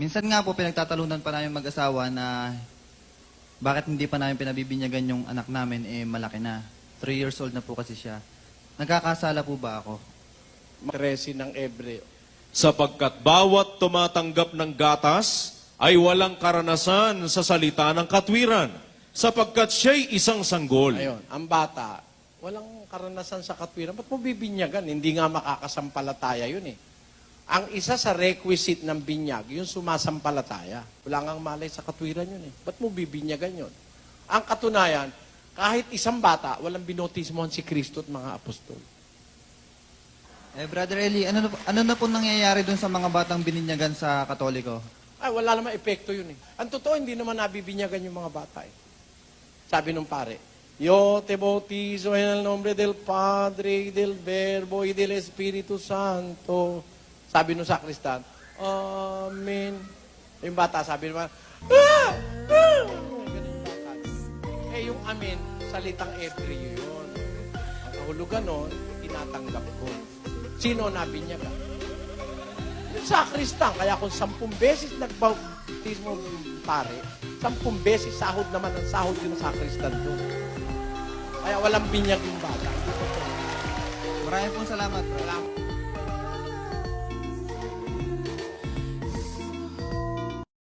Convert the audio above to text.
Minsan nga po, pinagtatalunan pa namin mag-asawa na bakit hindi pa namin pinabibinyagan yung anak namin, malaki na. 3 years old na po kasi siya. Nagkakasala po ba ako? 13 ng Ebreo. Sapagkat bawat tumatanggap ng gatas ay walang karanasan sa salita ng katwiran, sapagkat siya'y isang sanggol. Ayun, ang bata, walang karanasan sa katwiran. Ba't mo bibinyagan? Hindi nga makakasampalataya yun eh. Ang isa sa requisite ng binyag, yung sumasampalataya. Wala ngang malay sa katwiran yun eh. Ba't mo bibinyagan yun? Ang katunayan, kahit isang bata, walang binotismohan si Kristo at mga apostol. Brother Eli, ano na po nangyayari dun sa mga batang bininyagan sa Katoliko? Ay, wala naman epekto yun eh. Ang totoo, hindi naman nabibinyagan yung mga bata eh. Sabi nung pare, Yo te bautizo en el nombre del Padre, y del Verbo, y del Espíritu Santo. Sabi nung sakristan, Amen. Yung bata, sabi naman, Ganun yung bata. Yung Amen, salitang Ebreo yun. Ang kahulugan nun, tinatanggap ko. Sino nabinyagan? Yung sakristan, kaya kung 10 beses nagbautismo pare, 10 beses sahod naman ang sahod yung sakristan doon. Kaya walang binyag yung bata. Maraming pong salamat. Walang